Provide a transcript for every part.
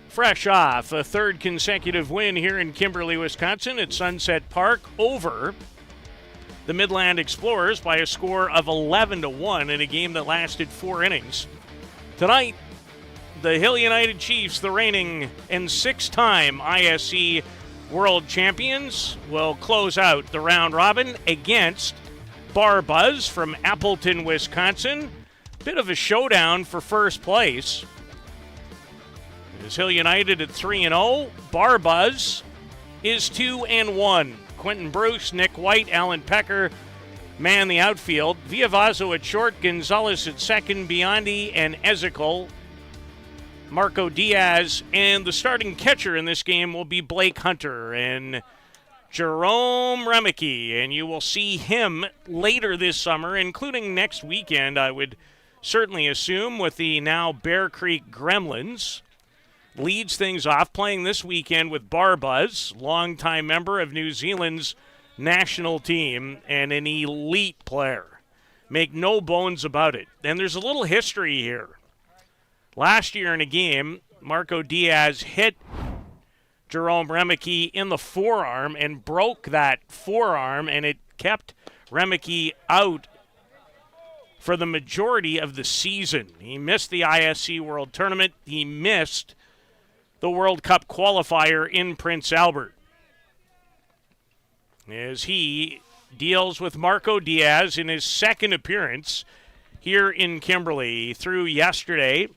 Fresh off a third consecutive win here in Kimberly, Wisconsin at Sunset Park over the Midland Explorers by a score of 11-1 in a game that lasted 4 innings. Tonight, the Hill United Chiefs, the reigning and 6-time ISC World Champions, will close out the round robin against Bar Buzz from Appleton, Wisconsin. Bit of a showdown for first place. Is Hill United at 3-0. Bar Buzz is 2-1. Quentin Bruce, Nick White, Alan Pecker man the outfield. Villavazo at short, Gonzalez at second, Biondi and Ezekiel, Marco Diaz, and the starting catcher in this game will be Blake Hunter and Jerome Remeke, and you will see him later this summer, including next weekend, I would certainly assume, with the now Bear Creek Gremlins. Leads things off, playing this weekend with Bar Buzz, longtime member of New Zealand's national team and an elite player. Make no bones about it. And there's a little history here. Last year in a game, Marco Diaz hit Jerome Remeke in the forearm and broke that forearm, and it kept Remeke out for the majority of the season. He missed the ISC World Tournament. He missed the World Cup qualifier in Prince Albert, as he deals with Marco Diaz in his second appearance here in Kimberly. Through yesterday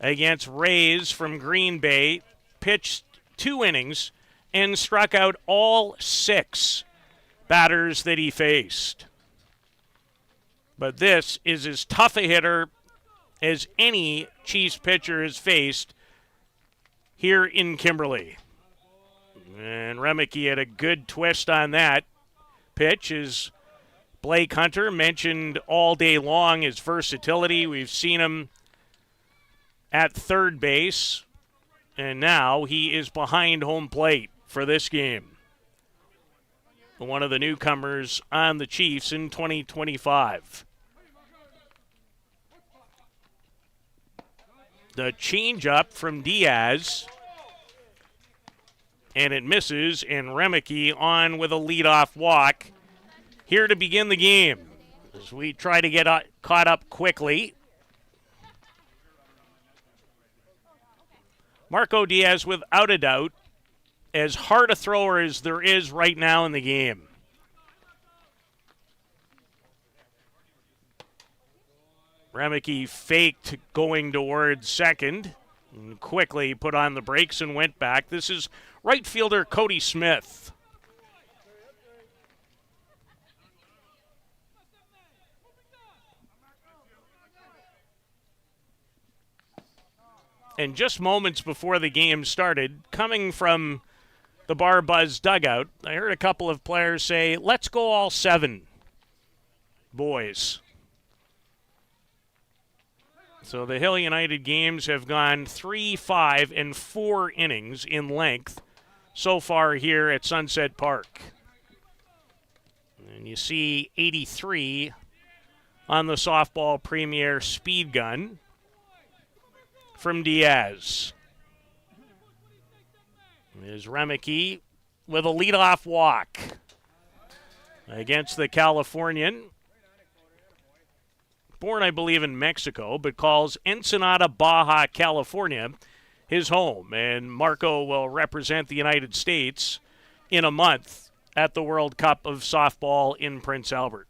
against Rays from Green Bay, pitched 2 innings and struck out all 6 batters that he faced. But this is as tough a hitter as any Chiefs pitcher has faced here in Kimberly. And Remeke had a good twist on that pitch, as Blake Hunter mentioned all day long his versatility. We've seen him at third base, and now he is behind home plate for this game. One of the newcomers on the Chiefs in 2025. The changeup from Diaz, and it misses, and Remeke on with a leadoff walk here to begin the game as we try to get caught up quickly. Marco Diaz, without a doubt, as hard a thrower as there is right now in the game. Remeke faked going towards second and quickly put on the brakes and went back. This is right fielder Cody Smith. And just moments before the game started, coming from the Bar Buzz dugout, I heard a couple of players say, "Let's go all 7, boys." So the Hill United games have gone 3, 5, and 4 innings in length so far here at Sunset Park. And you see 83 on the Softball Premier speed gun from Diaz. There's Remeke with a leadoff walk against the Californian. Born, I believe, in Mexico, but calls Ensenada, Baja, California his home. And Marco will represent the United States in a month at the World Cup of Softball in Prince Albert.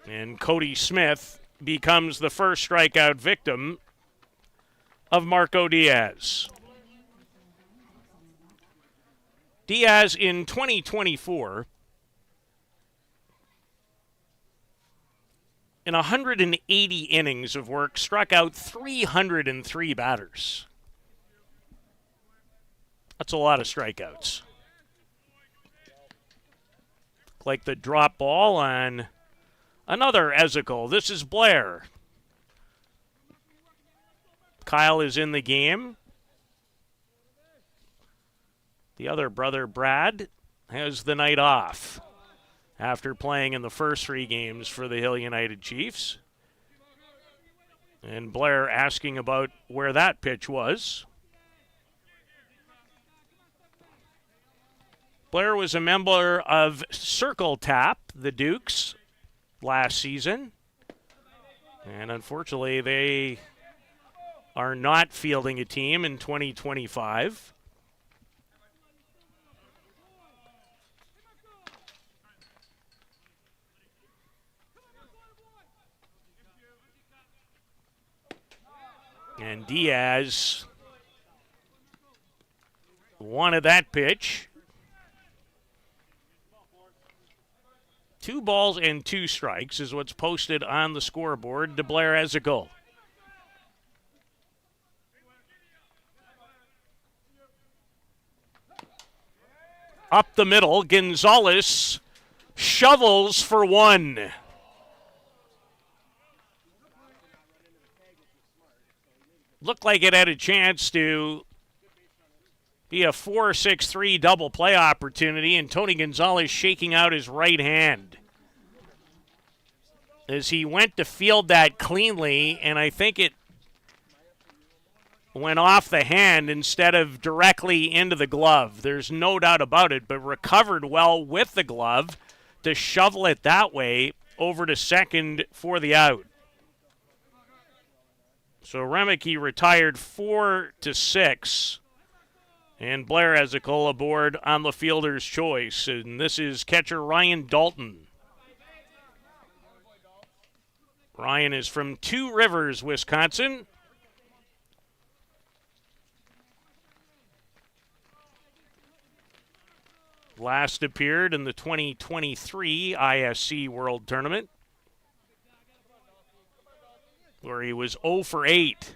And Cody Smith becomes the first strikeout victim of Marco Diaz. Diaz in 2024, in 180 innings of work, struck out 303 batters. That's a lot of strikeouts. Like the drop ball on another Ezekiel. This is Blair. Kyle is in the game. The other brother, Brad, has the night off after playing in the first 3 games for the Hill United Chiefs. And Blair asking about where that pitch was. Blair was a member of Circle Tap, the Dukes, last season. And unfortunately, they are not fielding a team in 2025. And Diaz wanted that pitch. 2 balls and 2 strikes is what's posted on the scoreboard. DeBlair has a goal. Up the middle, Gonzalez shovels for 1. Looked like it had a chance to be a 4-6-3 double play opportunity, and Tony Gonzalez shaking out his right hand as he went to field that cleanly, and I think it went off the hand instead of directly into the glove. There's no doubt about it, but recovered well with the glove to shovel it that way over to second for the out. So Remeke retired 4-6, and Blair has a goal aboard on the fielder's choice, and this is catcher Ryan Dalton. Ryan is from Two Rivers, Wisconsin. Last appeared in the 2023 ISC World Tournament, where he was 0 for 8.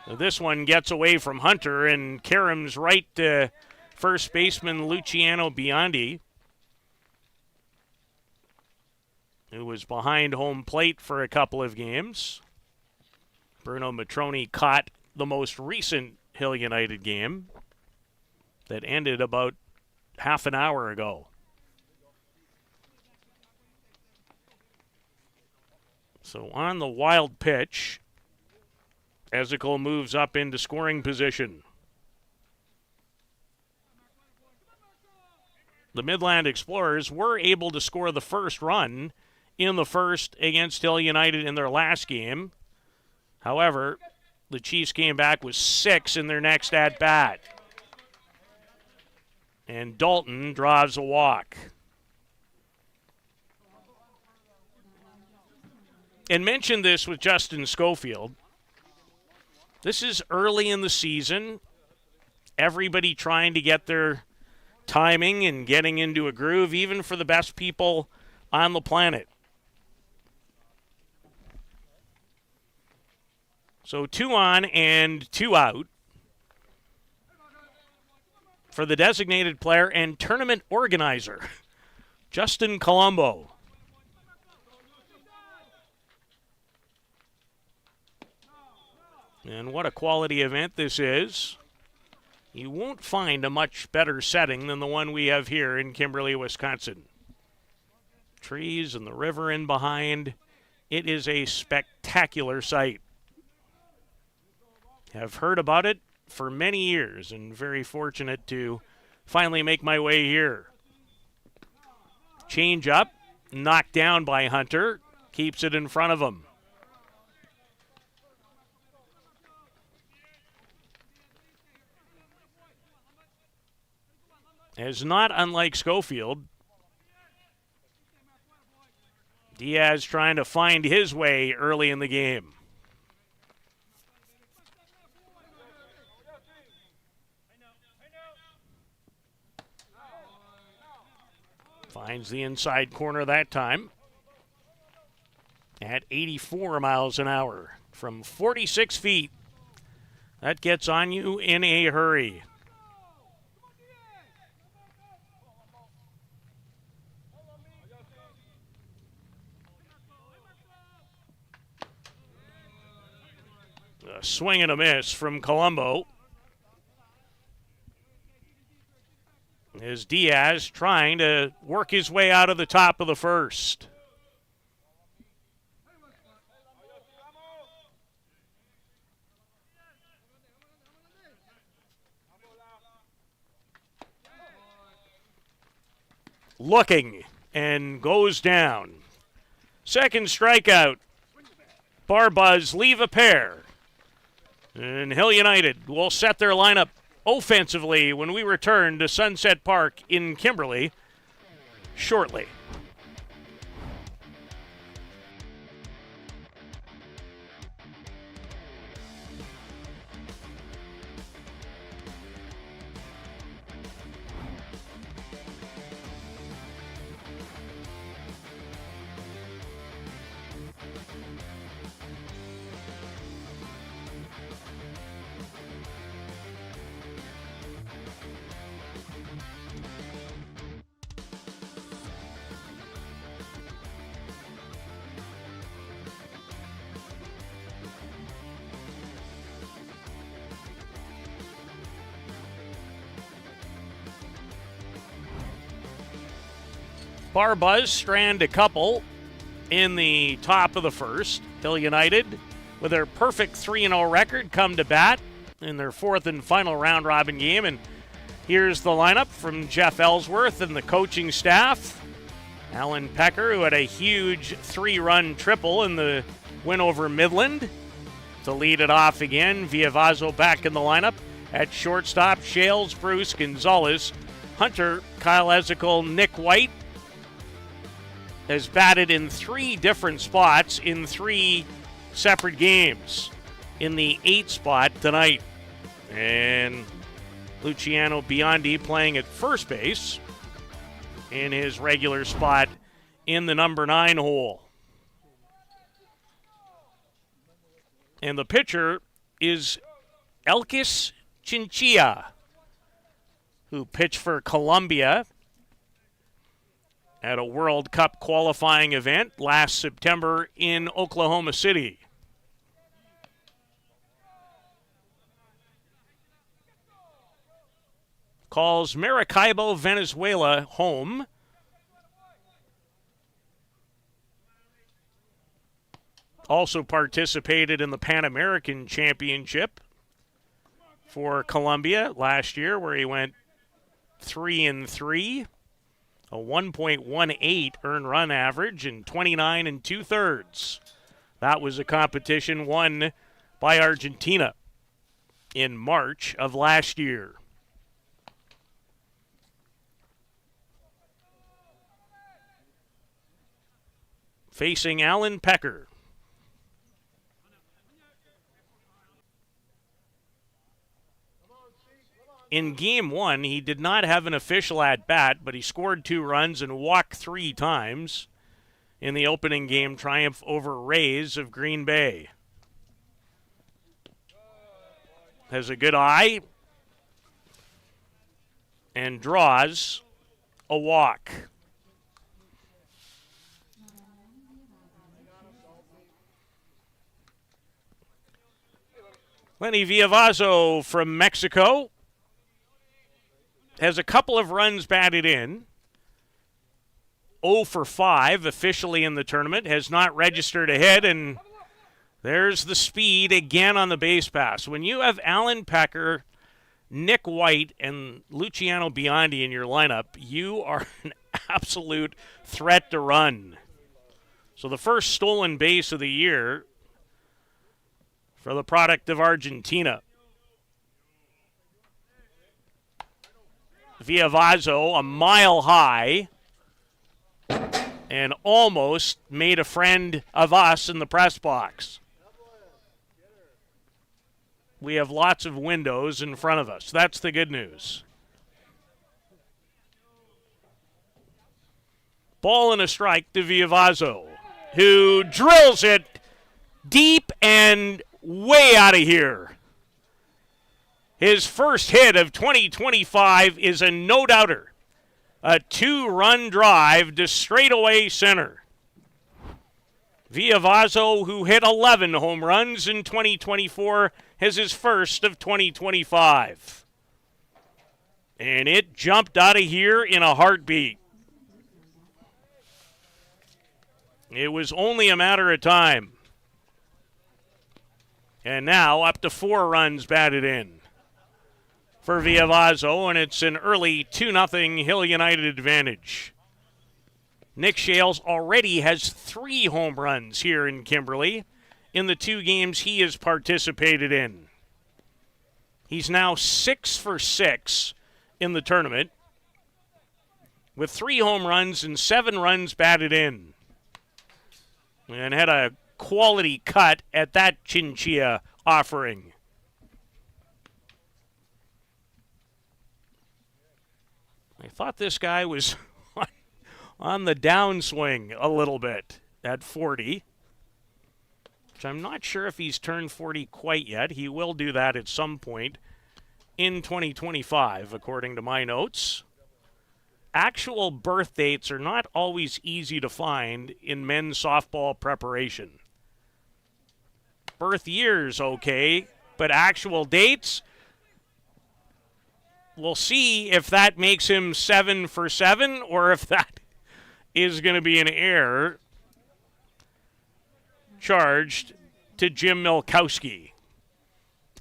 Now this one gets away from Hunter and caroms right to first baseman Luciano Biondi, who was behind home plate for a couple of games. Bruno Matroni caught the most recent Hill United game that ended about half an hour ago. So on the wild pitch, Ezekiel moves up into scoring position. The Midland Explorers were able to score the first run in the first against Hill United in their last game. However, the Chiefs came back with 6 in their next at-bat. And Dalton draws a walk. And mentioned this with Justin Schofield. This is early in the season. Everybody trying to get their timing and getting into a groove, even for the best people on the planet. So 2 on and 2 out for the designated player and tournament organizer, Justin Colombo. And what a quality event this is. You won't find a much better setting than the one we have here in Kimberly, Wisconsin. Trees and the river in behind. It is a spectacular sight. Have heard about it for many years and very fortunate to finally make my way here. Change up, knocked down by Hunter, keeps it in front of him. As not unlike Schofield, Diaz trying to find his way early in the game. Finds the inside corner that time at 84 miles an hour from 46 feet. That gets on you in a hurry. A swing and a miss from Colombo. Is Diaz trying to work his way out of the top of the first. looking and goes down. Second strikeout. Barbuzz leave a pair. And Hill United will set their lineup offensively when we return to Sunset Park in Kimberley shortly. Barbuzz strand a couple in the top of the first. Hill United, with their perfect 3-0 record, come to bat in their fourth and final round-robin game. And here's the lineup from Jeff Ellsworth and the coaching staff. Alan Pecker, who had a huge 3-run triple in the win over Midland. To lead it off again, Viavazo back in the lineup. At shortstop, Shales, Bruce, Gonzalez, Hunter, Kyle Ezekiel, Nick White. Has batted in 3 different spots in 3 separate games. In the 8th spot tonight. And Luciano Biondi playing at first base in his regular spot in the number 9 hole. And the pitcher is Elkis Chinchilla, who pitched for Colombia at a World Cup qualifying event last September in Oklahoma City. Calls Maracaibo, Venezuela home. Also participated in the Pan American Championship for Colombia last year, where he went 3-3. A 1.18 earned run average and 29 2/3. That was a competition won by Argentina in March of last year. Facing Alan Pecker. In Game 1, he did not have an official at-bat, but he scored 2 runs and walked 3 times in the opening game triumph over Rays of Green Bay. Has a good eye and draws a walk. Lenny Viavazo from Mexico has a couple of runs batted in. 0 for 5 officially in the tournament. Has not registered a hit, and there's the speed again on the base pass. When you have Alan Pecker, Nick White, and Luciano Biondi in your lineup, you are an absolute threat to run. So the first stolen base of the year for the product of Argentina. Viavazo, a mile high, and almost made a friend of us in the press box. We have lots of windows in front of us. That's the good news. Ball and a strike to Viavazo, who drills it deep and way out of here. His first hit of 2025 is a no-doubter. A 2-run drive to straightaway center. Viavazo, who hit 11 home runs in 2024, has his first of 2025. And it jumped out of here in a heartbeat. It was only a matter of time. And now up to 4 runs batted in for Viavazo, and it's an early 2-0 Hill United advantage. Nick Shales already has 3 home runs here in Kimberley in the 2 games he has participated in. He's now 6 for 6 in the tournament with 3 home runs and 7 runs batted in. And had a quality cut at that Chinchilla offering. I thought this guy was on the downswing a little bit at 40, which I'm not sure if he's turned 40 quite yet. He will do that at some point in 2025, according to my notes. Actual birth dates are not always easy to find in men's softball preparation. Birth years, okay, but actual dates, we'll see if that makes him 7 for 7 or if that is going to be an error charged to Jim Milkowski.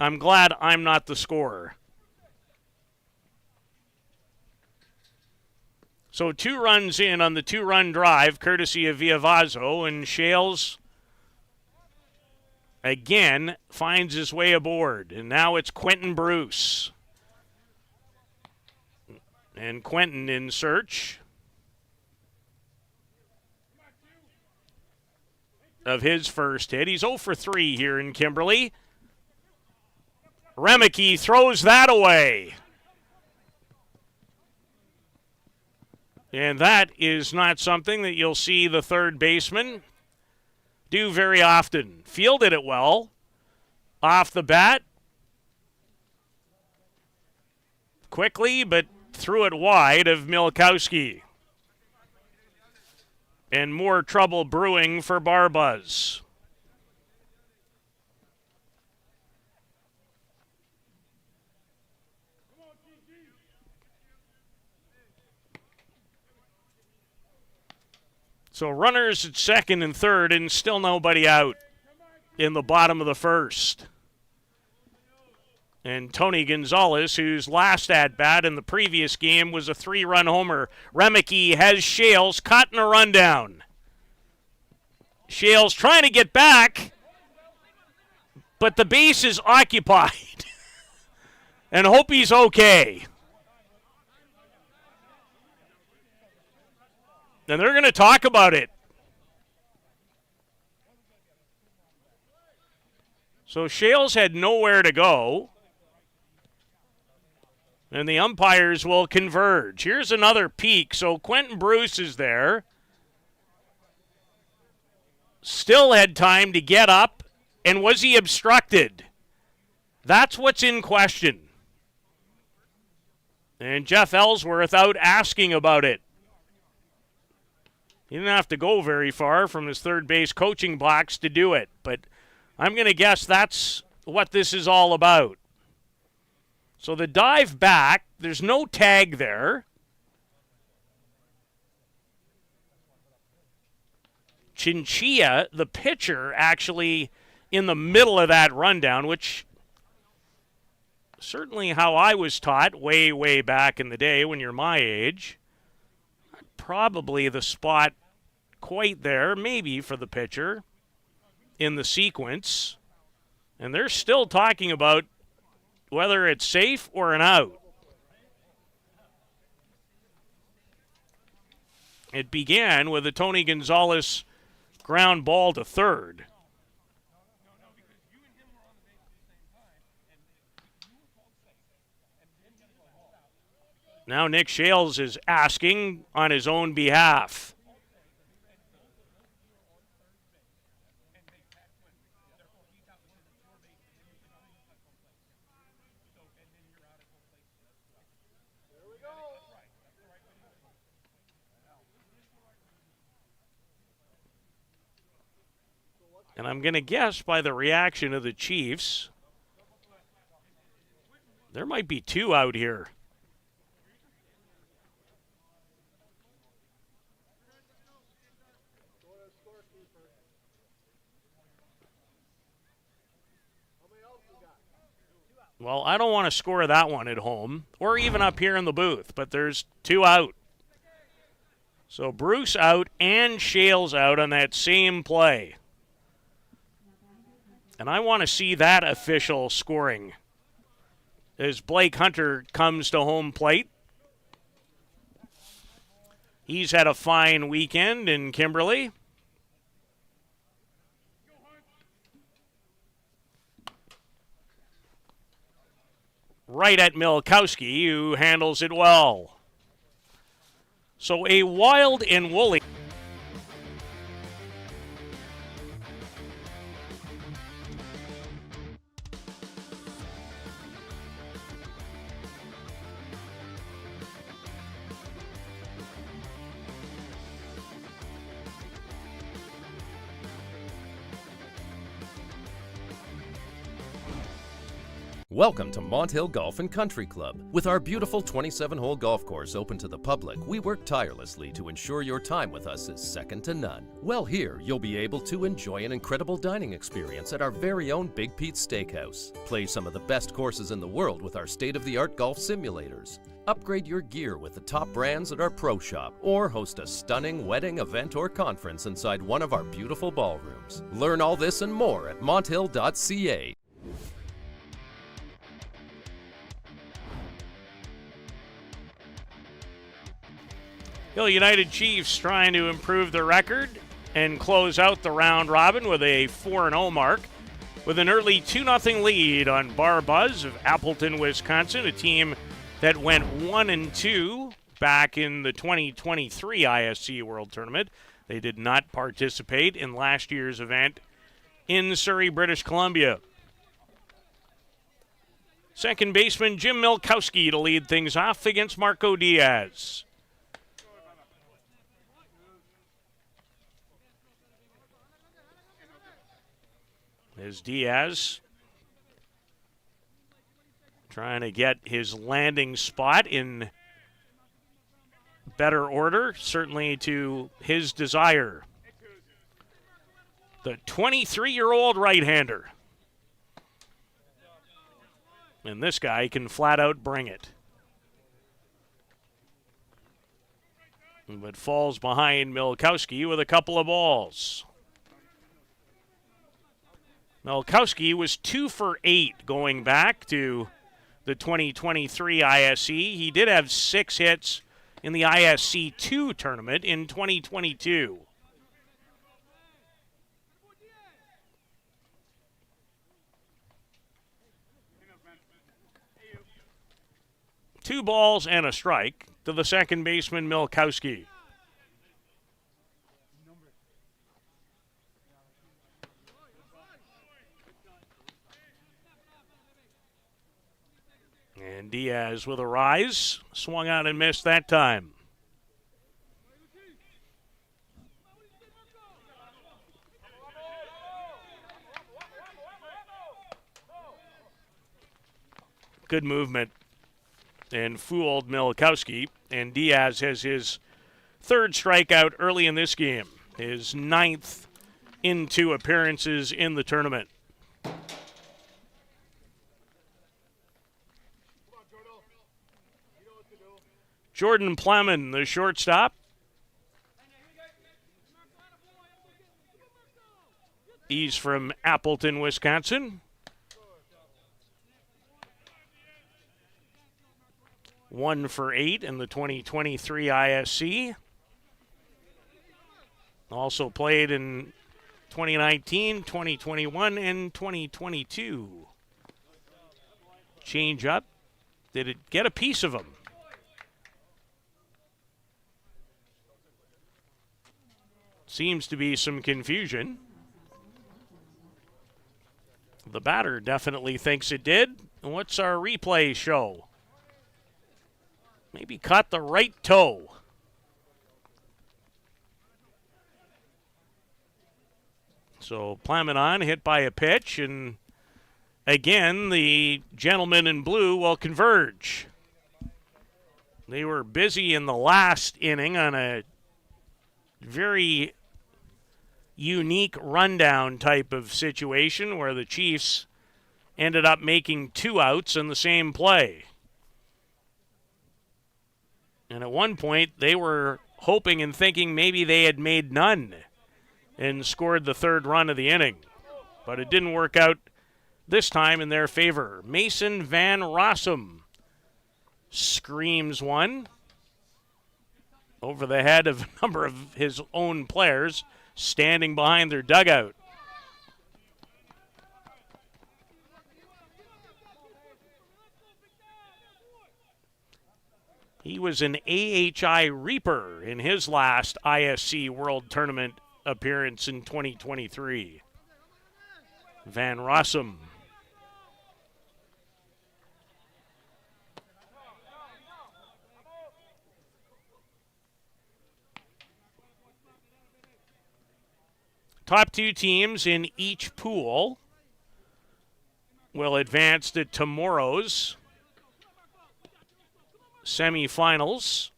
I'm glad I'm not the scorer. So 2 runs in on the 2-run drive, courtesy of Villavazzo, and Shales again finds his way aboard. And now it's Quentin Bruce. And Quentin in search of his first hit. He's 0 for 3 here in Kimberley. Remeke throws that away. And that is not something that you'll see the third baseman do very often. Fielded it well off the bat. Quickly, but threw it wide of Milkowski. And more trouble brewing for Barbuz. So runners at second and third, and still nobody out in the bottom of the first. And Tony Gonzalez, whose last at-bat in the previous game was a 3-run homer. Remeke has Shales caught in a rundown. Shales trying to get back, but the base is occupied. And hope he's okay. And they're going to talk about it. So Shales had nowhere to go. And the umpires will converge. Here's another peek. So Quentin Bruce is there. Still had time to get up. And was he obstructed? That's what's in question. And Jeff Ellsworth out asking about it. He didn't have to go very far from his third base coaching box to do it. But I'm going to guess that's what this is all about. So the dive back, there's no tag there. Chinchilla, the pitcher, actually in the middle of that rundown, which certainly how I was taught way, way back in the day when you're my age. Probably the spot quite there, maybe for the pitcher in the sequence. And they're still talking about whether it's safe or an out. It began with a Tony Gonzalez ground ball to third. Now Nick Shales is asking on his own behalf. And I'm going to guess by the reaction of the Chiefs, there might be 2 out here. Well, I don't want to score that one at home or even up here in the booth, but there's 2 out. So Bruce out and Shales out on that same play. And I want to see that official scoring as Blake Hunter comes to home plate. He's had a fine weekend in Kimberley. Right at Milkowski, who handles it well. So a wild and woolly. Welcome to Mont Hill Golf and Country Club. With our beautiful 27-hole golf course open to the public, we work tirelessly to ensure your time with us is second to none. Well, here you'll be able to enjoy an incredible dining experience at our very own Big Pete's Steakhouse. Play some of the best courses in the world with our state-of-the-art golf simulators. Upgrade your gear with the top brands at our pro shop, or host a stunning wedding, event, or conference inside one of our beautiful ballrooms. Learn all this and more at monthill.ca. Hill United Chiefs trying to improve their record and close out the round robin with a 4-0 mark with an early 2-0 lead on Bar Buzz of Appleton, Wisconsin, a team that went 1-2 back in the 2023 ISC World Tournament. They did not participate in last year's event in Surrey, British Columbia. Second baseman Jim Milkowski to lead things off against Marco Diaz. As Diaz trying to get his landing spot in better order, certainly to his desire. The 23-year-old right-hander. And this guy can flat out bring it. But falls behind Milkowski with a couple of balls. Milkowski was 2 for 8 going back to the 2023 ISC. He did have 6 hits in the ISC 2 tournament in 2022. Two balls and a strike to the second baseman, Milkowski. And Diaz with a rise. Swung out and missed that time. Good movement. And fooled Milkowski. And Diaz has his third strikeout early in this game. His 9th in 2 appearances in the tournament. Jordan Plemon, the shortstop. He's from Appleton, Wisconsin. 1 for 8 in the 2023 ISC. Also played in 2019, 2021, and 2022. Change up. Did it get a piece of him? Seems to be some confusion. The batter definitely thinks it did. What's our replay show? Maybe caught the right toe. So Plemon on, hit by a pitch, and again, the gentleman in blue will converge. They were busy in the last inning on a very unique rundown type of situation where the Chiefs ended up making 2 outs in the same play. And at one point, they were hoping and thinking maybe they had made none and scored the third run of the inning. But it didn't work out this time in their favor. Mason Van Rossum screams one over the head of a number of his own players standing behind their dugout. He was an AHI Reaper in his last ISC World Tournament appearance in 2023. Van Rossum. Top two teams in each pool will advance to tomorrow's semifinals.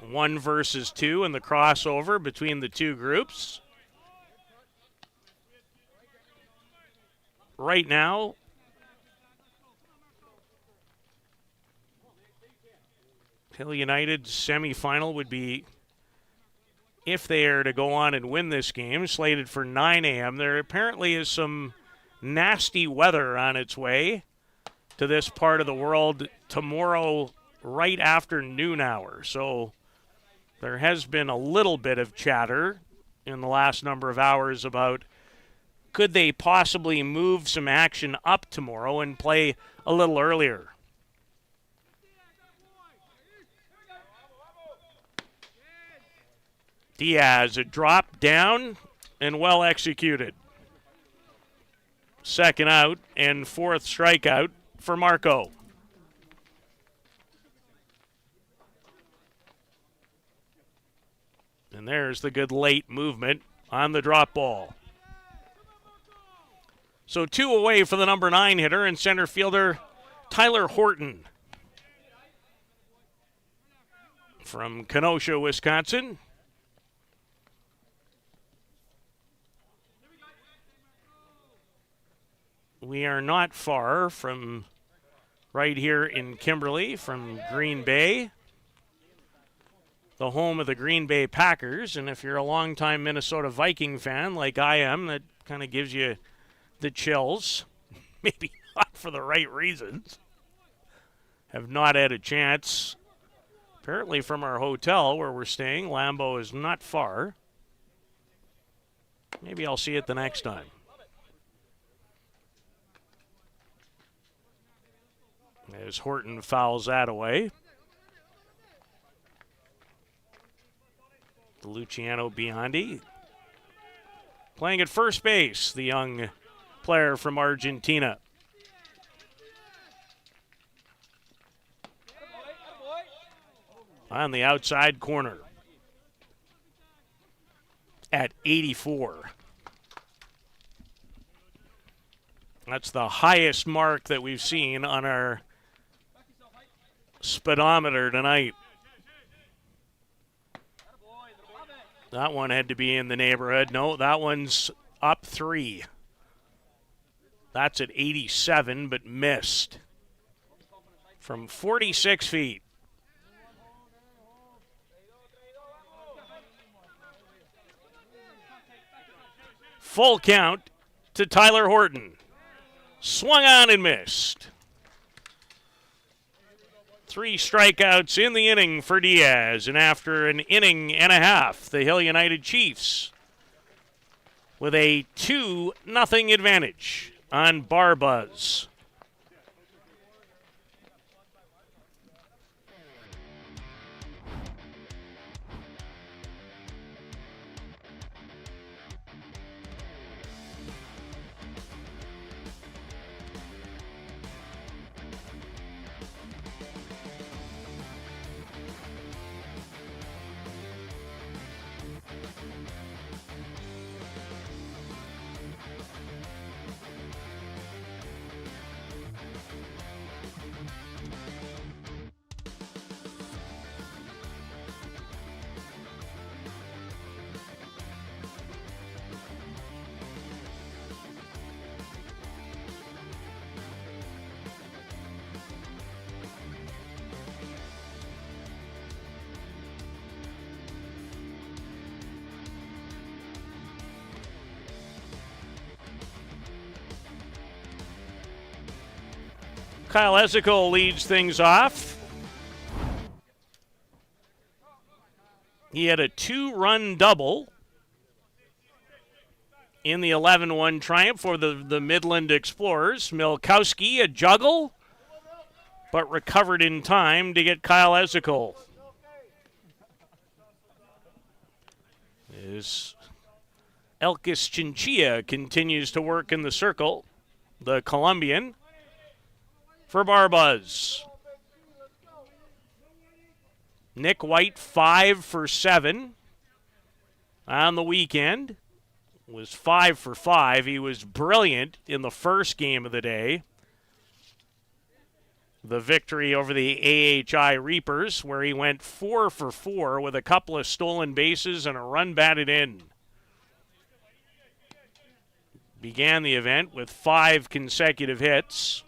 1 versus 2 in the crossover between the two groups. Right now, Hill United's semifinal would be, if they are to go on and win this game, slated for 9 a.m. There apparently is some nasty weather on its way to this part of the world tomorrow right after noon hour. So there has been a little bit of chatter in the last number of hours about could they possibly move some action up tomorrow and play a little earlier. Diaz, a drop down and well executed. Second out and fourth strikeout for Marco. And there's the good late movement on the drop ball. So 2 away for the number 9 hitter and center fielder Tyler Horton from Kenosha, Wisconsin. We are not far from right here in Kimberly, from Green Bay, the home of the Green Bay Packers. And if you're a longtime Minnesota Viking fan like I am, that kind of gives you the chills. Maybe not for the right reasons. Have not had a chance. Apparently from our hotel where we're staying, Lambeau is not far. Maybe I'll see it the next time. As Horton fouls that away. Luciano Biondi playing at first base, the young player from Argentina. On the outside corner at 84. That's the highest mark that we've seen on our speedometer tonight. That one had to be in the neighborhood. No, that one's up 3. That's at 87, but missed from 46 feet. Full count to Tyler Horton. Swung on and missed. 3 strikeouts in the inning for Diaz. And after an inning and a half, the Hill United Chiefs with a 2-0 advantage on Barbuzz. Kyle Esical leads things off. He had a 2-run double in the 11-1 triumph for the Midland Explorers. Milkowski, a juggle, but recovered in time to get Kyle Esical. As Elkis Chinchilla continues to work in the circle, the Colombian, for Barbuzz. Nick White, 5 for 7 on the weekend. Was 5 for 5. He was brilliant in the first game of the day. The victory over the AHI Reapers, where he went 4 for 4 with a couple of stolen bases and a run batted in. Began the event with 5 consecutive hits.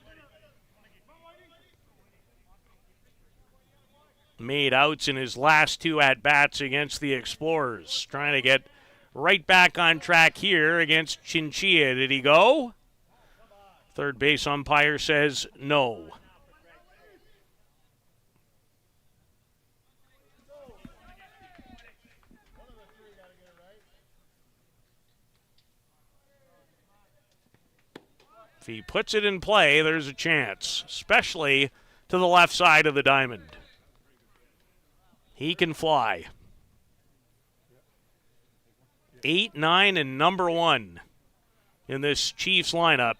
Made outs in his last 2 at-bats against the Explorers. Trying to get right back on track here against Chinchilla. Did he go? Third base umpire says no. If he puts it in play, there's a chance, especially to the left side of the diamond. He can fly. 8, 9, and number 1 in this Chiefs lineup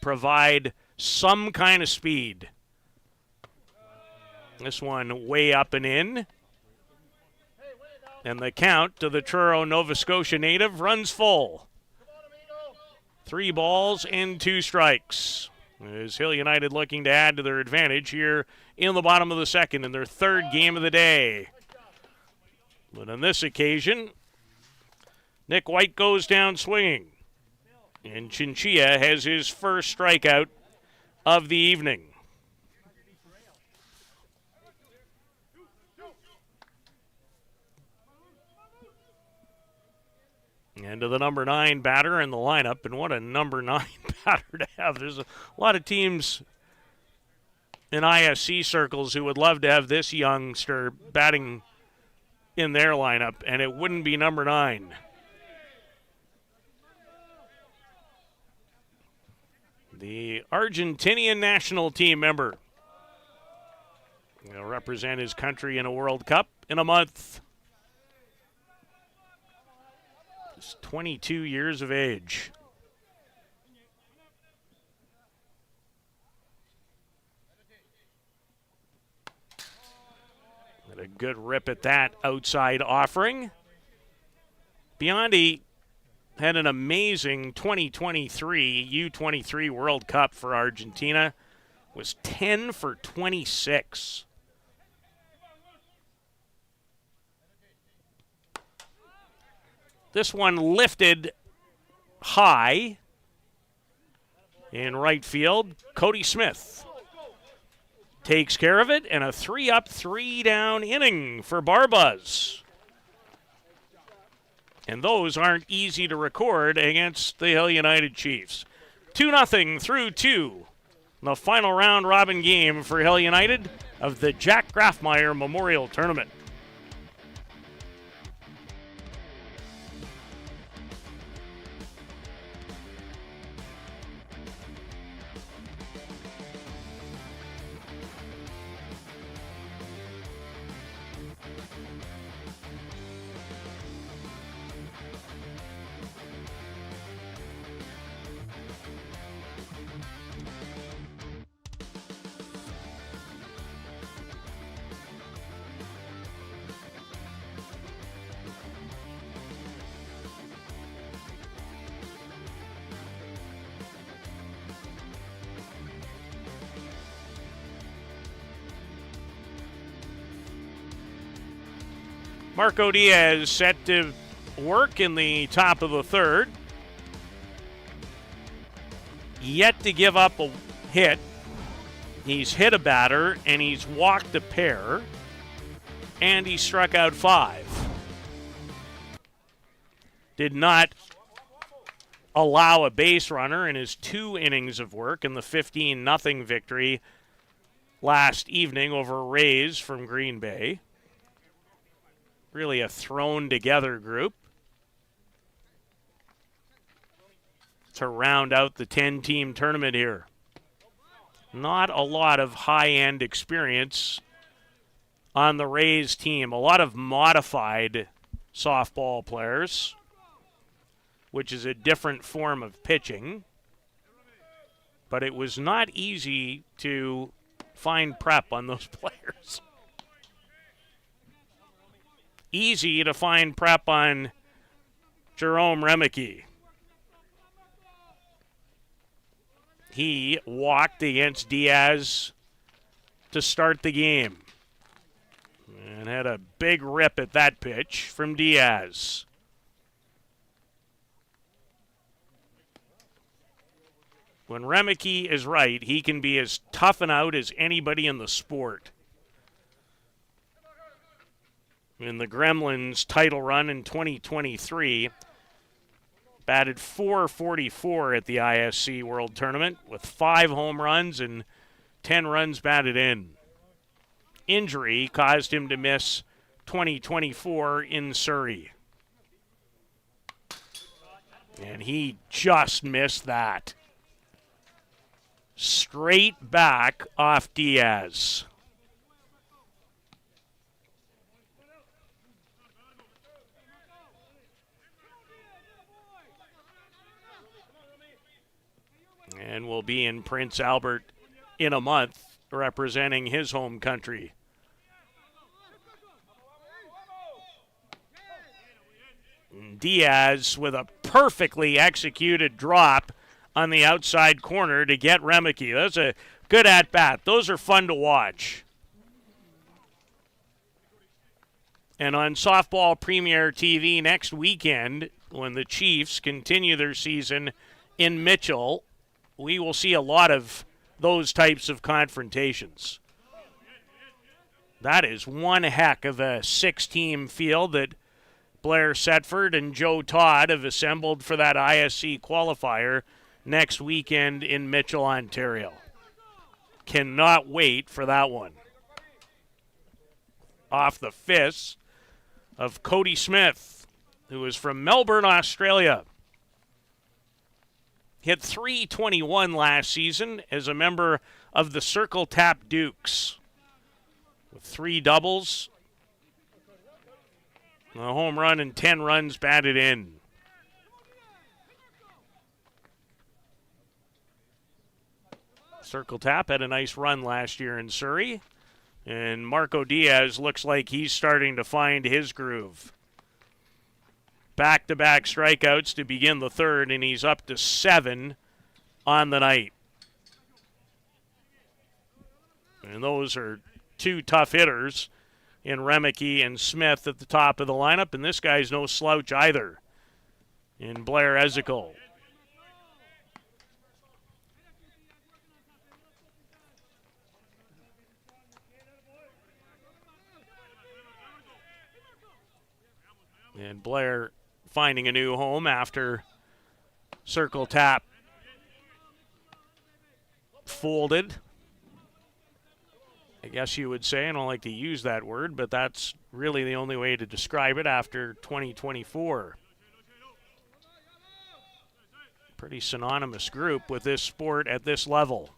provide some kind of speed. This one way up and in. And the count to the Truro, Nova Scotia native runs full. 3 balls and 2 strikes. As Hill United looking to add to their advantage here in the bottom of the second in their 3rd game of the day. But on this occasion, Nick White goes down swinging. And Chinchilla has his first strikeout of the evening. And to the number 9 batter in the lineup, and what a number 9 batter to have. There's a lot of teams in ISC circles who would love to have this youngster batting in their lineup, and it wouldn't be number 9. The Argentinian national team member. He'll represent his country in a World Cup in a month. 22 years of age. And a good rip at that outside offering. Biondi had an amazing 2023 U23 World Cup for Argentina. Was 10 for 26. This one lifted high in right field. Cody Smith takes care of it, and a 3-up, 3-down inning for Barbuzz. And those aren't easy to record against the Hill United Chiefs. 2-0 through 2. The final round robin game for Hill United of the Jack Grafmeier Memorial Tournament. Marco Diaz set to work in the top of the 3rd. Yet to give up a hit. He's hit a batter, and he's walked a pair, and he struck out 5. Did not allow a base runner in his 2 innings of work in the 15-0 victory last evening over Rays from Green Bay. Really a thrown-together group to round out the 10-team tournament here. Not a lot of high-end experience on the Rays team. A lot of modified softball players, which is a different form of pitching. But it was not easy to find prep on those players. Easy to find prep on Jerome Remeke. He walked against Diaz to start the game and had a big rip at that pitch from Diaz. When Remeke is right, he can be as tough and out as anybody in the sport. In the Gremlins title run in 2023, batted .444 at the ISC World Tournament with 5 home runs and 10 runs batted in. Injury caused him to miss 2024 in Surrey. And he just missed that. Straight back off Diaz. And will be in Prince Albert in a month, representing his home country. Diaz with a perfectly executed drop on the outside corner to get Remeke. That's a good at-bat. Those are fun to watch. And on Softball Premier TV next weekend, when the Chiefs continue their season in Mitchell, we will see a lot of those types of confrontations. That is one heck of a 6-team field that Blair Setford and Joe Todd have assembled for that ISC qualifier next weekend in Mitchell, Ontario. Cannot wait for that one. Off the fists of Cody Smith, who is from Melbourne, Australia. Hit .321 last season as a member of the Circle Tap Dukes with 3 doubles, a home run, and 10 runs batted in. Circle Tap had a nice run last year in Surrey, and Marco Diaz looks like he's starting to find his groove. Back-to-back strikeouts to begin the third, and he's up to 7 on the night. And those are 2 tough hitters in Remeke and Smith at the top of the lineup, and this guy's no slouch either in Blair Ezekiel. And Blair finding a new home after Circle Tap folded. I guess you would say, I don't like to use that word, but that's really the only way to describe it after 2024. Pretty synonymous group with this sport at this level.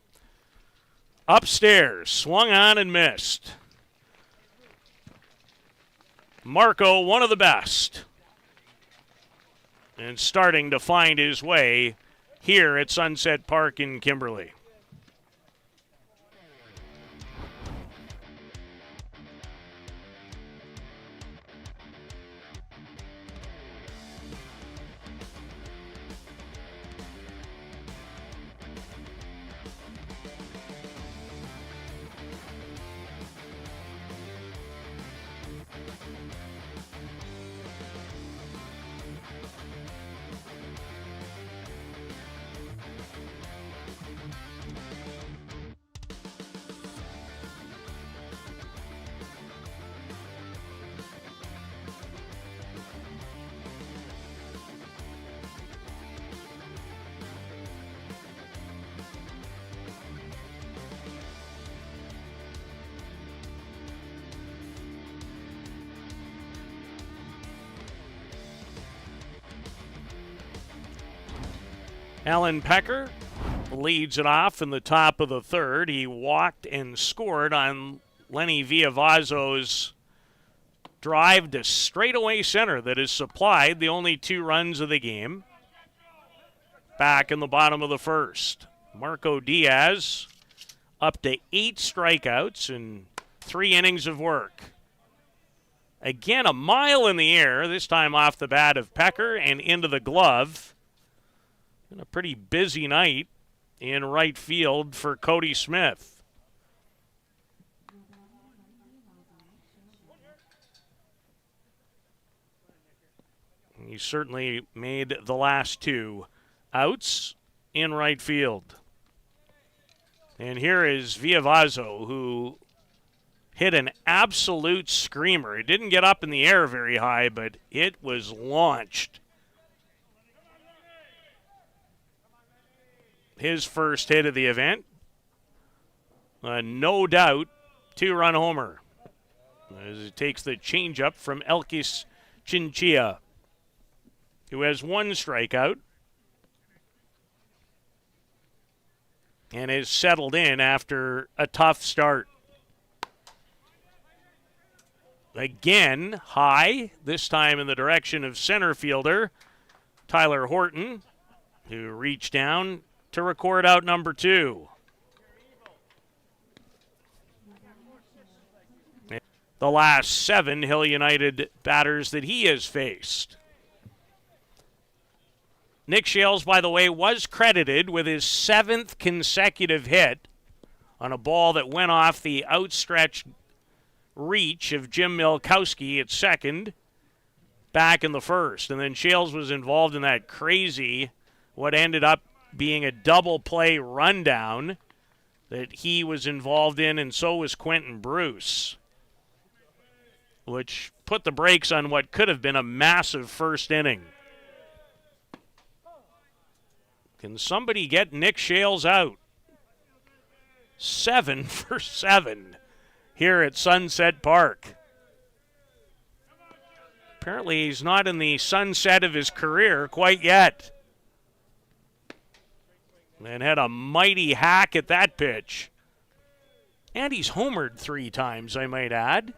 Upstairs, swung on and missed. Marco, one of the best, and starting to find his way here at Sunset Park in Kimberley. Alan Pecker leads it off in the top of the third. He walked and scored on Lenny Viavazzo's drive to straightaway center that has supplied the only 2 runs of the game. Back in the bottom of the first. Marco Diaz up to 8 strikeouts in 3 innings of work. Again, a mile in the air, this time off the bat of Pecker and into the glove. Been a pretty busy night in right field for Cody Smith. He certainly made the last 2 outs in right field. And here is Viavazzo, who hit an absolute screamer. It didn't get up in the air very high, but it was launched. His first hit of the event. No doubt 2-run homer. As it takes the changeup from Elkis Chinchilla, who has 1 strikeout and is settled in after a tough start. Again, high, this time in the direction of center fielder Tyler Horton, who reached down to record out number 2. The last 7 Hill United batters that he has faced. Nick Shales, by the way, was credited with his 7th consecutive hit on a ball that went off the outstretched reach of Jim Milkowski at second back in the first. And then Shales was involved in that crazy, what ended up being a double play rundown that he was involved in, and so was Quentin Bruce, which put the brakes on what could have been a massive first inning. Can somebody get Nick Shales out? 7 for 7 here at Sunset Park. Apparently he's not in the sunset of his career quite yet. And had a mighty hack at that pitch. And he's homered 3 times, I might add.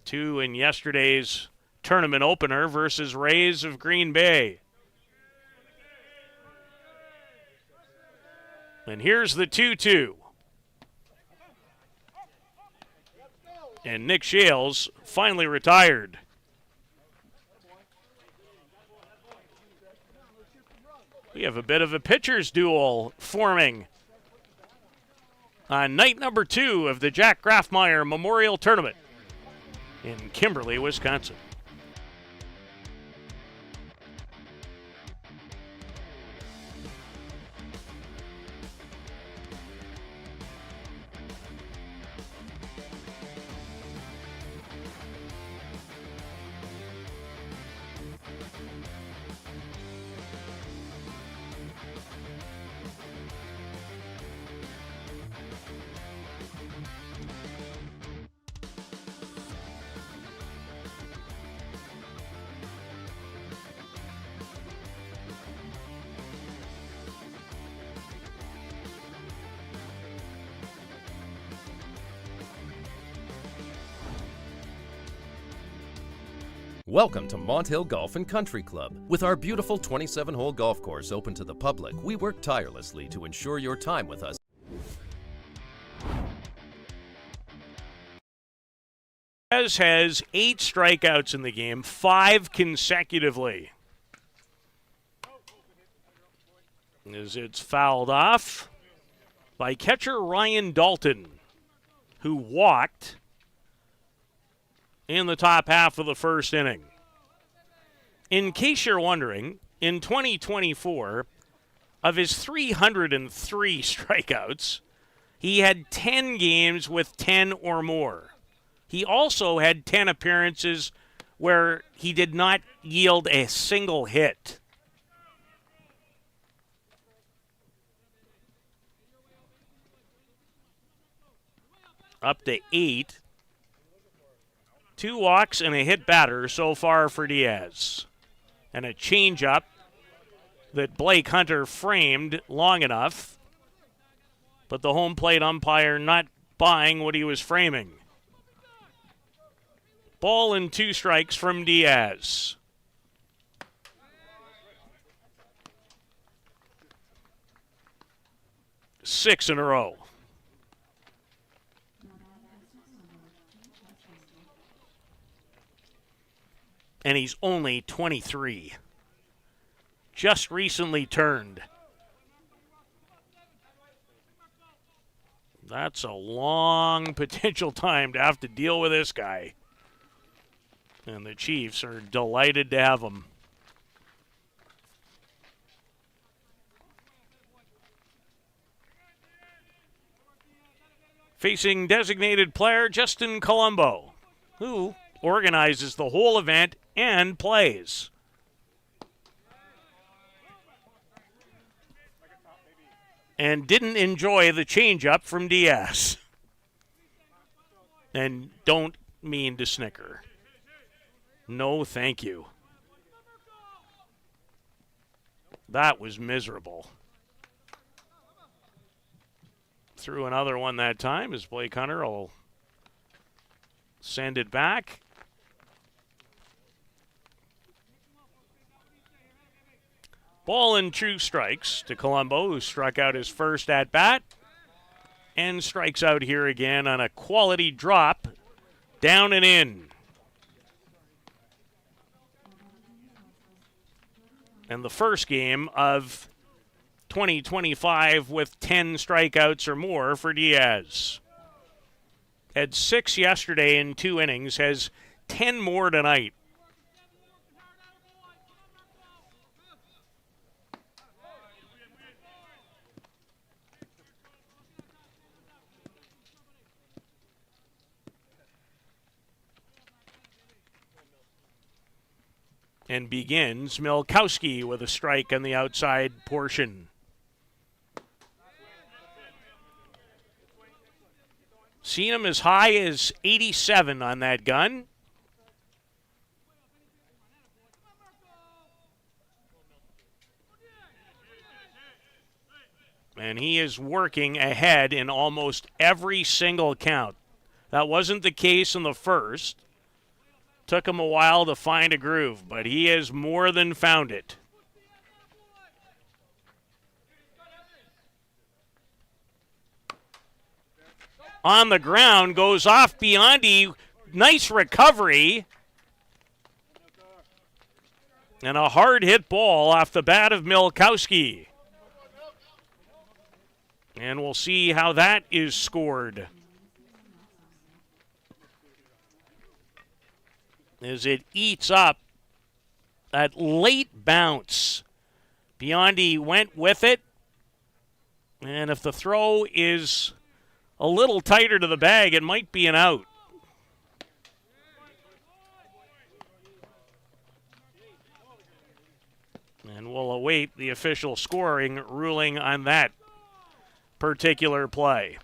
2 in yesterday's tournament opener versus Rays of Green Bay. And here's the 2-2. And Nick Shales finally retired. We have a bit of a pitcher's duel forming on night number 2 of the Jack Grafmeier Memorial Tournament in Kimberly, Wisconsin. Welcome to Monthill Golf and Country Club. With our beautiful 27-hole golf course open to the public, we work tirelessly to ensure your time with us. Diaz has 8 strikeouts in the game, 5 consecutively. As it's fouled off by catcher Ryan Dalton, who walked in the top half of the first inning. In case you're wondering, in 2024, of his 303 strikeouts, he had 10 games with 10 or more. He also had 10 appearances where he did not yield a single hit. Up to 8. 2 walks and a hit batter so far for Diaz. And a changeup that Blake Hunter framed long enough, but the home plate umpire not buying what he was framing. Ball and 2 strikes from Diaz. Six in a row. And he's only 23. Just recently turned. That's a long potential time to have to deal with this guy. And the Chiefs are delighted to have him. Facing designated player Justin Colombo, who organizes the whole event and plays. And didn't enjoy the changeup from Diaz. And don't mean to snicker. No, thank you. That was miserable. Threw another one that time as Blake Hunter will send it back. Ball and 2 strikes to Colombo, who struck out his first at bat and strikes out here again on a quality drop down and in. And the first game of 2025 with 10 strikeouts or more for Diaz. Had 6 yesterday in 2 innings, has 10 more tonight. And begins Milkowski with a strike on the outside portion. Seen him as high as 87 on that gun. And he is working ahead in almost every single count. That wasn't the case in the first. Took him a while to find a groove, but he has more than found it. On the ground, goes off Biondi. Nice recovery. And a hard hit ball off the bat of Milkowski. And we'll see how that is scored. As it eats up that late bounce. Biondi went with it. And if the throw is a little tighter to the bag, it might be an out. And we'll await the official scoring ruling on that particular play.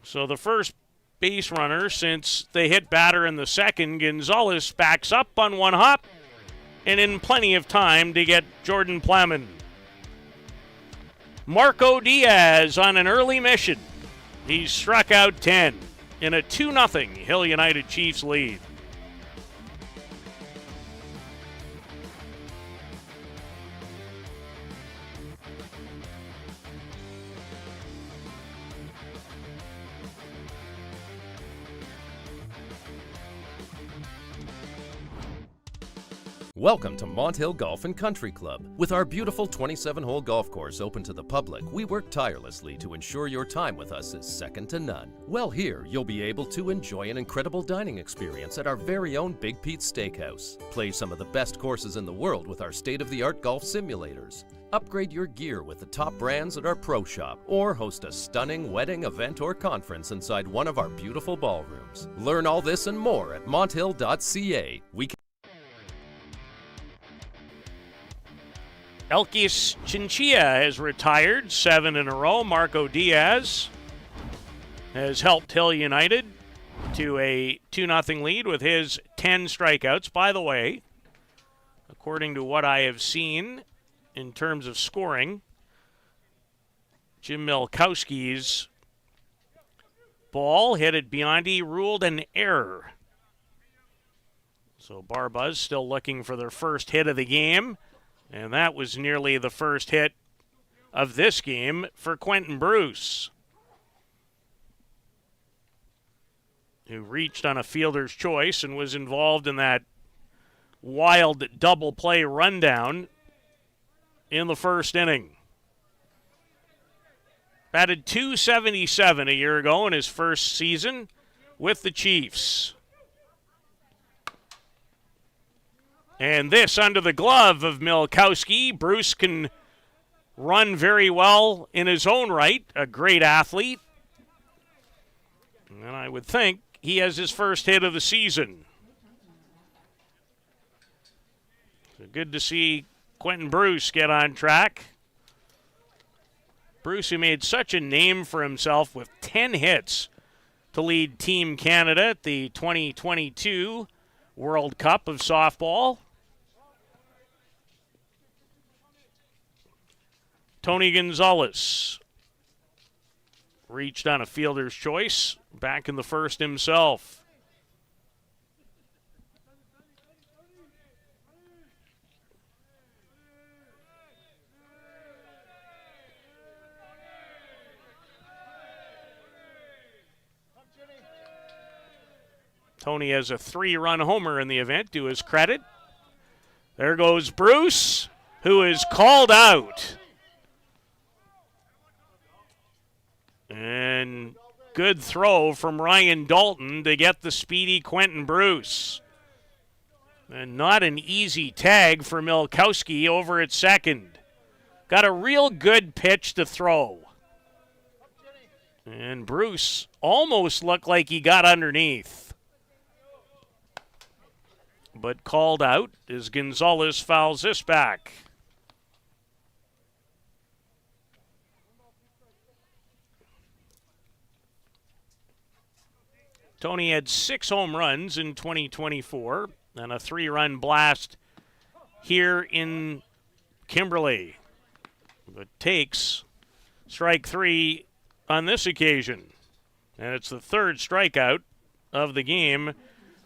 So the first base runner since they hit batter in the second, Gonzalez backs up on one hop and in plenty of time to get Jordan Plamon. Marco Diaz on an early mission. He's struck out 10 in a 2-0 Hill United Chiefs lead. Welcome to Mont Hill Golf and Country Club. With our beautiful 27-hole golf course open to the public, we work tirelessly to ensure your time with us is second to none. Well, here you'll be able to enjoy an incredible dining experience at our very own Big Pete's Steakhouse. Play some of the best courses in the world with our state-of-the-art golf simulators. Upgrade your gear with the top brands at our pro shop, or host a stunning wedding, event, or conference inside one of our beautiful ballrooms. Learn all this and more at monthill.ca. Elkis Chinchilla has retired 7 in a row. Marco Diaz has helped Hill United to a 2-0 lead with his 10 strikeouts. By the way, a according to what I have seen in terms of scoring. Jim Milkowski's ball hit at Biondi, ruled an error. So Barbuzz still looking for their first hit of the game, and that was nearly the first hit of this game for Quentin Bruce, who reached on a fielder's choice and was involved in that wild double play rundown in the first inning. Batted .277 a year ago in his first season with the Chiefs. And this under the glove of Milkowski. Bruce can run very well in his own right, a great athlete. And I would think he has his first hit of the season. So good to see Quentin Bruce get on track. Bruce, who made such a name for himself with 10 hits to lead Team Canada at the 2022 World Cup of Softball. Tony Gonzalez reached on a fielder's choice back in the first himself. Tony has a 3-run homer in the event, to his credit. There goes Bruce, who is called out. And good throw from Ryan Dalton to get the speedy Quentin Bruce. And not an easy tag for Milkowski over at second. Got a real good pitch to throw. And Bruce almost looked like he got underneath, but called out as Gonzalez fouls this back. Tony had 6 home runs in 2024 and a 3-run blast here in Kimberley, but takes strike 3 on this occasion. And it's the 3rd strikeout of the game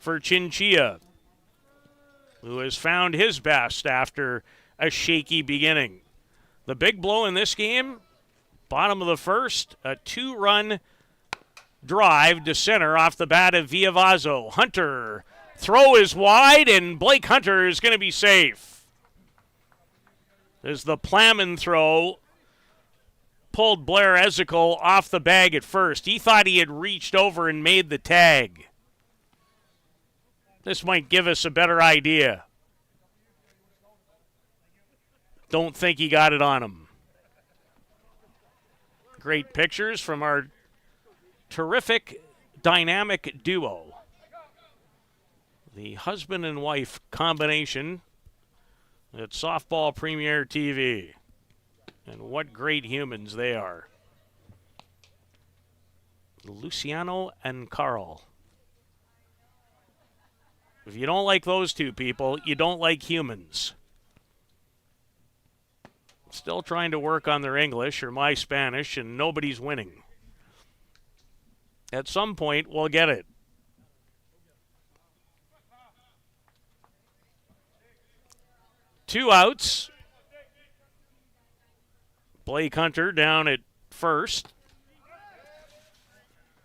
for Chinchilla, who has found his best after a shaky beginning. The big blow in this game, bottom of the first, a 2-run drive to center off the bat of Villavazo. Hunter, throw is wide, and Blake Hunter is going to be safe. As the Plamen throw pulled Blair Ezekiel off the bag at first. He thought he had reached over and made the tag. This might give us a better idea. Don't think he got it on him. Great pictures from our terrific dynamic duo. The husband and wife combination at Softball Premier TV. And what great humans they are. Luciano and Carl. If you don't like those two people, you don't like humans. Still trying to work on their English or my Spanish, and nobody's winning. At some point, we'll get it. Two outs. Blake Hunter down at first.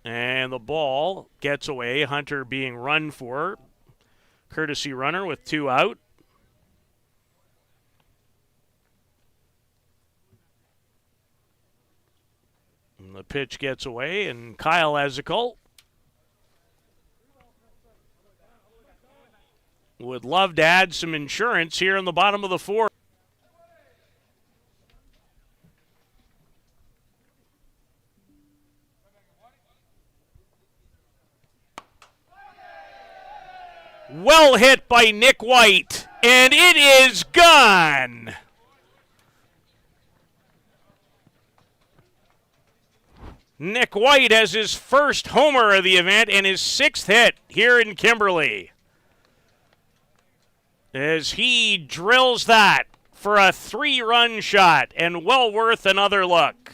And the ball gets away. Hunter being run for. Courtesy runner with 2 out. And the pitch gets away, and Kyle Ezekiel would love to add some insurance here in the bottom of the 4th. Well hit by Nick White, and it is gone. Nick White has his first homer of the event and his 6th hit here in Kimberley. as he drills that for a 3-run shot, and well worth another look.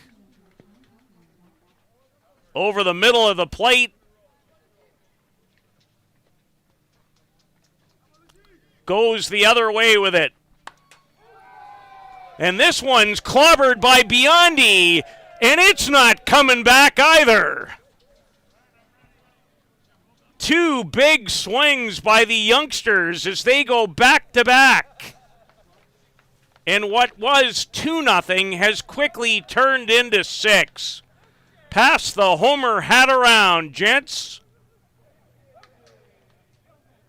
Over the middle of the plate. Goes the other way with it. And this one's clobbered by Biondi, and it's not coming back either. 2 big swings by the youngsters as they go back-to-back. And what was 2-0 has quickly turned into 6. Pass the homer hat around, gents.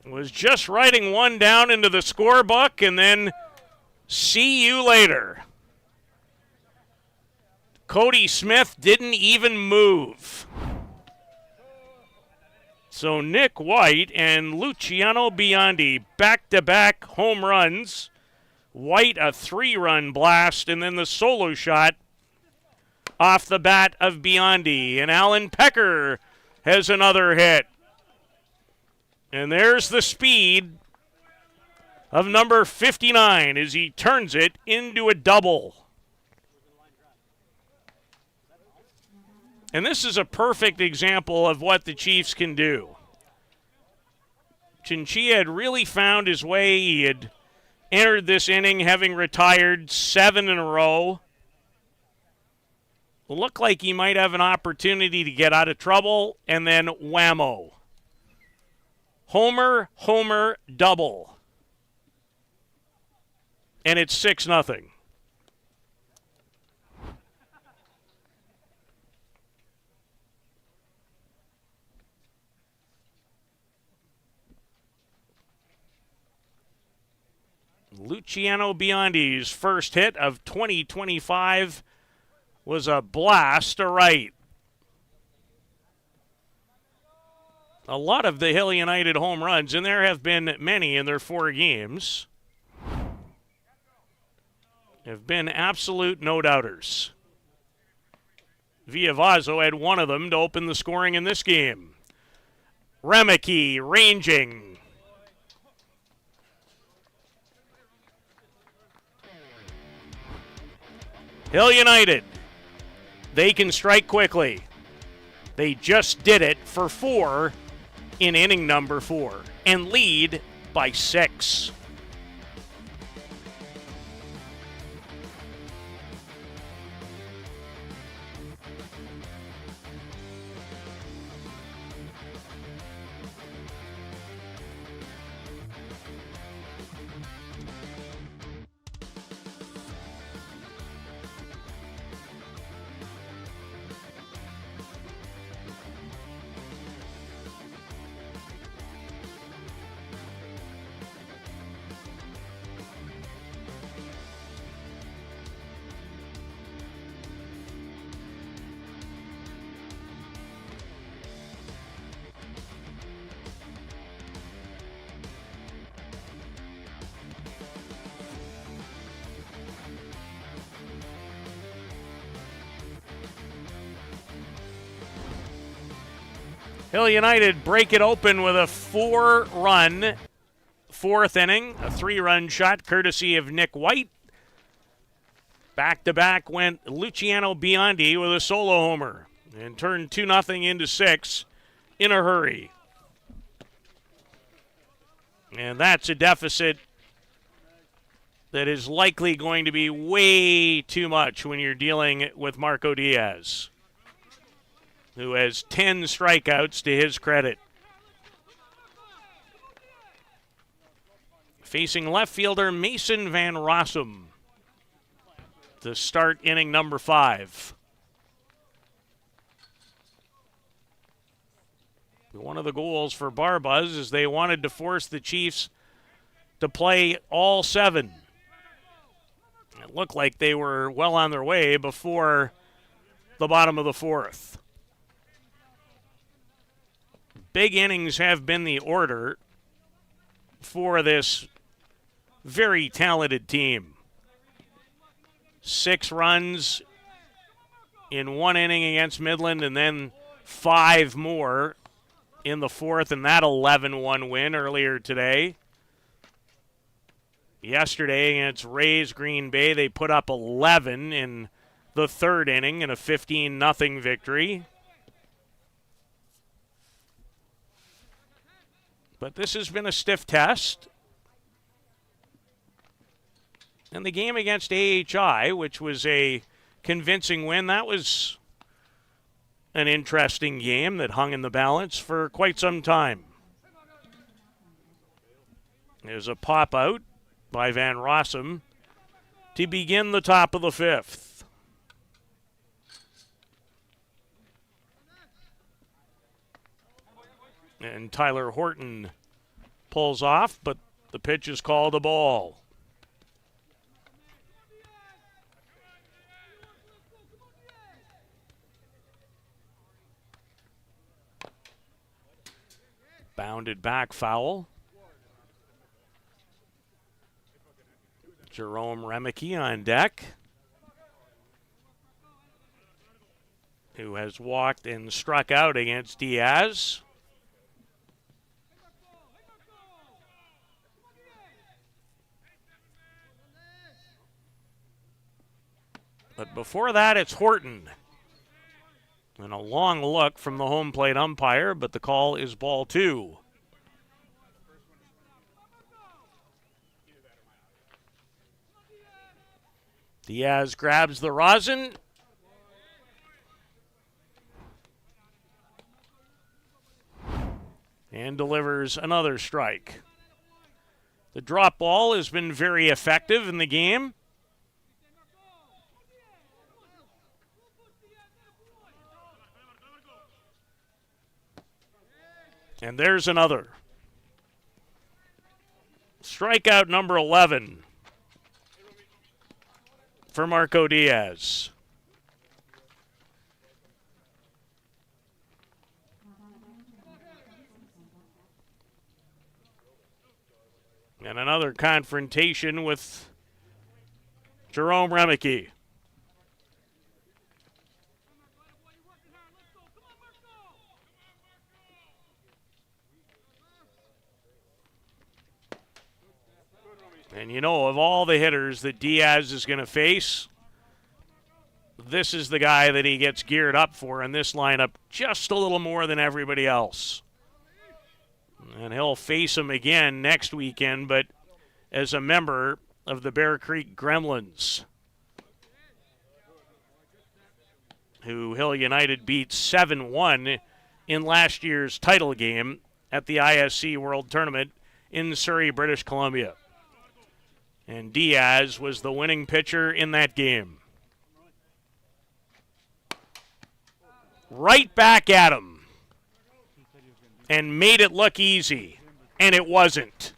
Was just writing one down into the scorebook, and then see you later. Cody Smith didn't even move. So Nick White and Luciano Biondi back-to-back home runs. White a 3-run blast, and then the solo shot off the bat of Biondi. And Alan Pecker has another hit. And there's the speed of number 59 as he turns it into a double. And this is a perfect example of what the Chiefs can do. Chinchilla had really found his way. He had entered this inning having retired 7 in a row. Looked like he might have an opportunity to get out of trouble, and then whammo. Homer, homer, double. And it's 6-0. Luciano Biondi's first hit of 2025 was a blast to right. A lot of the Hill United home runs, and there have been many in their 4 games, have been absolute no-doubters. Villavazzo had one of them to open the scoring in this game. Remeke ranging. Hill United, they can strike quickly. They just did it for 4 in inning number 4 and lead by 6. Hill United break it open with a 4-run 4th inning, a 3-run shot courtesy of Nick White. Back-to-back went Luciano Biondi with a solo homer and turned 2-0 into 6 in a hurry. And that's a deficit that is likely going to be way too much when you're dealing with Marco Diaz, who has 10 strikeouts to his credit. Facing left fielder Mason Van Rossum to start inning number 5. One of the goals for Barbuzz is they wanted to force the Chiefs to play all 7. It looked like they were well on their way before the bottom of the 4th. Big innings have been the order for this very talented team. 6 runs in 1 inning against Midland, and then 5 more in the 4th, and that 11-1 win earlier today. yesterday against Rays Green Bay. They put up 11 in the third inning in a 15-0 victory. But this has been a stiff test. And the game against AHI, which was a convincing win, that was an interesting game that hung in the balance for quite some time. There's a pop-out by Van Rossum to begin the top of the fifth. And Tyler Horton pulls off, but the pitch is called a ball. Bounded back foul. Jerome Remeke on deck, who has walked and struck out against Diaz. But before that, it's Horton. And a long look from the home plate umpire, but the call is ball two. Diaz grabs the rosin. And delivers another strike. The drop ball has been very effective in the game. And there's another. Strikeout number 11 for Marco Diaz. And another confrontation with Jerome Remeke. And you know, of all the hitters that Diaz is going to face, this is the guy that he gets geared up for in this lineup just a little more than everybody else. And he'll face him again next weekend, but as a member of the Bear Creek Gremlins, who Hill United beat 7-1 in last year's title game at the ISC World Tournament in Surrey, British Columbia. And Diaz was the winning pitcher in that game. Right back at him. And made it look easy. And it wasn't.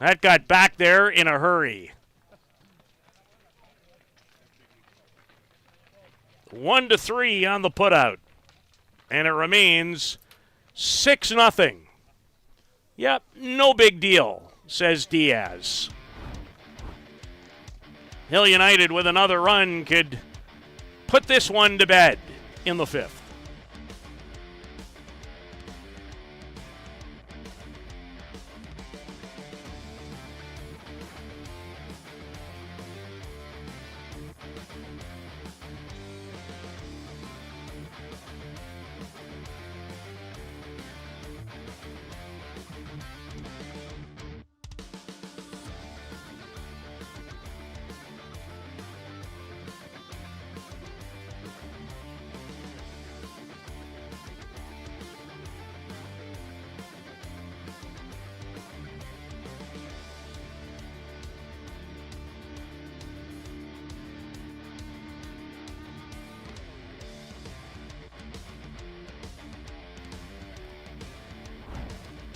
That got back there in a hurry. 1-3 on the putout. And it remains 6-0. Yep, no big deal, says Diaz. Hill United with another run could put this one to bed in the fifth.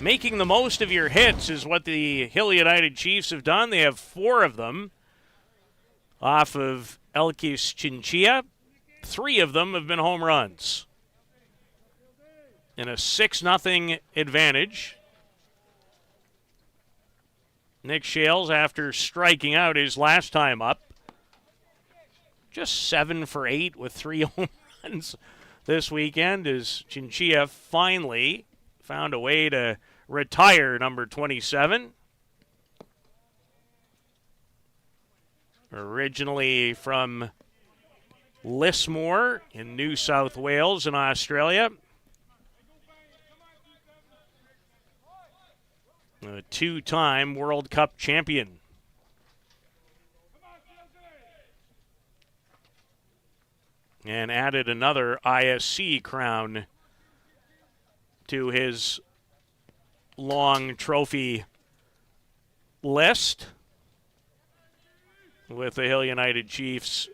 Making the most of your hits is what the Hill United Chiefs have done. They have 4 of them off of Elkis Chinchilla. 3 of them have been home runs. In a 6-0 advantage. Nick Shales, after striking out his last time up, just 7 for 8 with 3 home runs this weekend as Chinchilla finally found a way to retire number 27. Originally from Lismore in New South Wales in Australia. A two-time World Cup champion. And added another ISC crown to his long trophy list with the Hill United Chiefs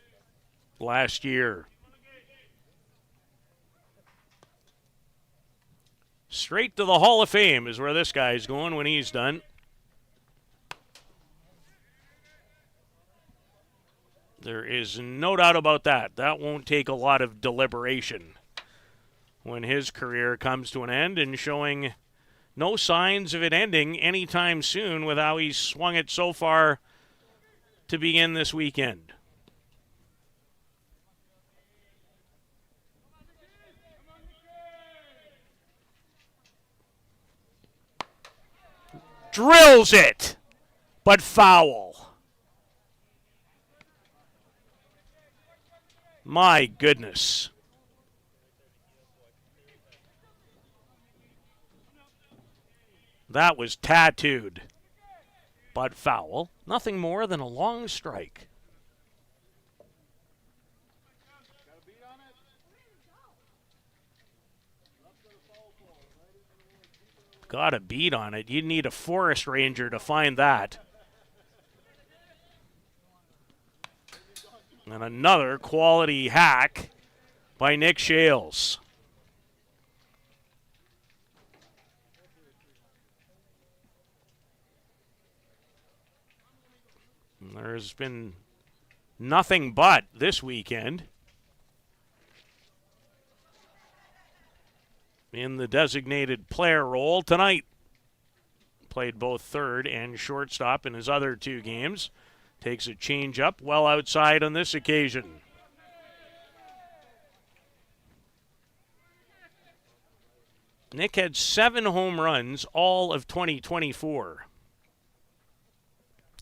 last year. Straight to the Hall of Fame is where this guy's going when he's done. There is no doubt about that. That won't take a lot of deliberation when his career comes to an end, and showing no signs of it ending anytime soon with how he's swung it so far to begin this weekend. Drills it, but foul. My goodness. That was tattooed, but foul. Nothing more than a long strike. Got a beat on it. You'd need a forest ranger to find that. And another quality hack by Nick Shales. There's been nothing but this weekend in the designated player role tonight. Played both third and shortstop in his other two games. Takes a change up well outside on this occasion. Nick had 7 home runs all of 2024.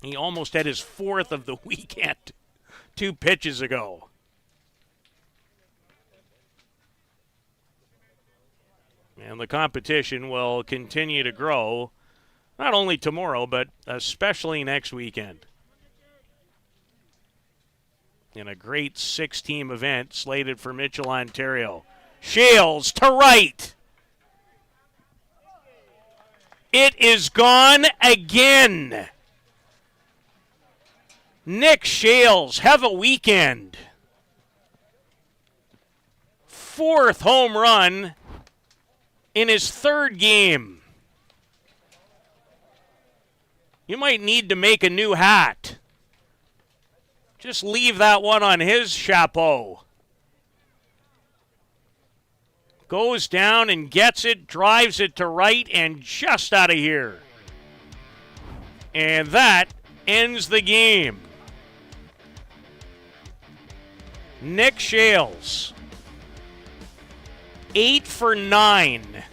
He almost had his 4th of the weekend 2 pitches ago. And the competition will continue to grow, not only tomorrow, but especially next weekend. In a great 6-team event slated for Mitchell, Ontario. Shales to right. It is gone again. Nick Shales, have a weekend. 4th home run in his 3rd game. You might need to make a new hat. Just leave that one on his chapeau. Goes down and gets it, drives it to right, and just out of here. And that ends the game. Nick Shales, 8 for 9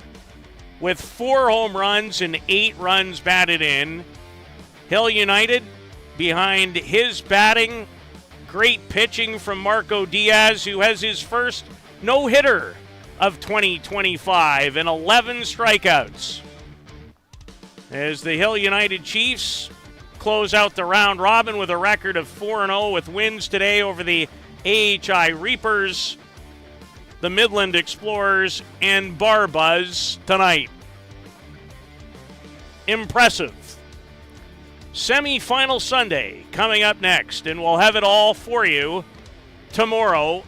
with 4 home runs and 8 runs batted in. Hill United behind his batting. Great pitching from Marco Diaz, who has his first no-hitter of 2025 and 11 strikeouts. As the Hill United Chiefs close out the round robin with a record of 4-0 with wins today over the AHI Reapers, the Midland Explorers, and Barbuzz tonight. Impressive. Semi-final Sunday coming up next, and we'll have it all for you tomorrow.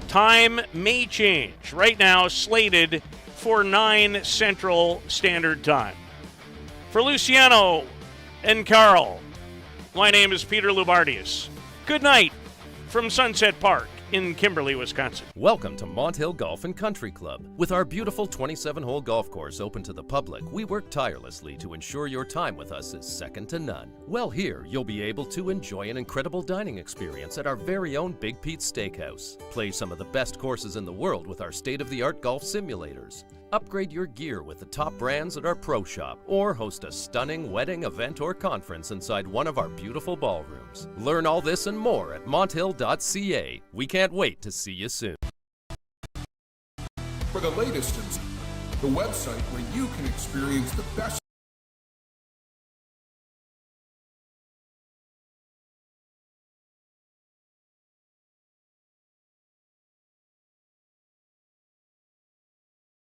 Time may change. Right now, slated for 9 Central Standard Time. For Luciano and Carl, my name is Peter Lubardius. Good night from Sunset Park in Kimberly, Wisconsin. Welcome to Mont Hill Golf and Country Club. With our beautiful 27-hole golf course open to the public, we work tirelessly to ensure your time with us is second to none. Well, here you'll be able to enjoy an incredible dining experience at our very own Big Pete's Steakhouse. Play some of the best courses in the world with our state-of-the-art golf simulators. Upgrade your gear with the top brands at our pro shop, or host a stunning wedding, event, or conference inside one of our beautiful ballrooms. Learn all this and more at monthill.ca. We can't wait to see you soon. For the latest, the website where you can experience the best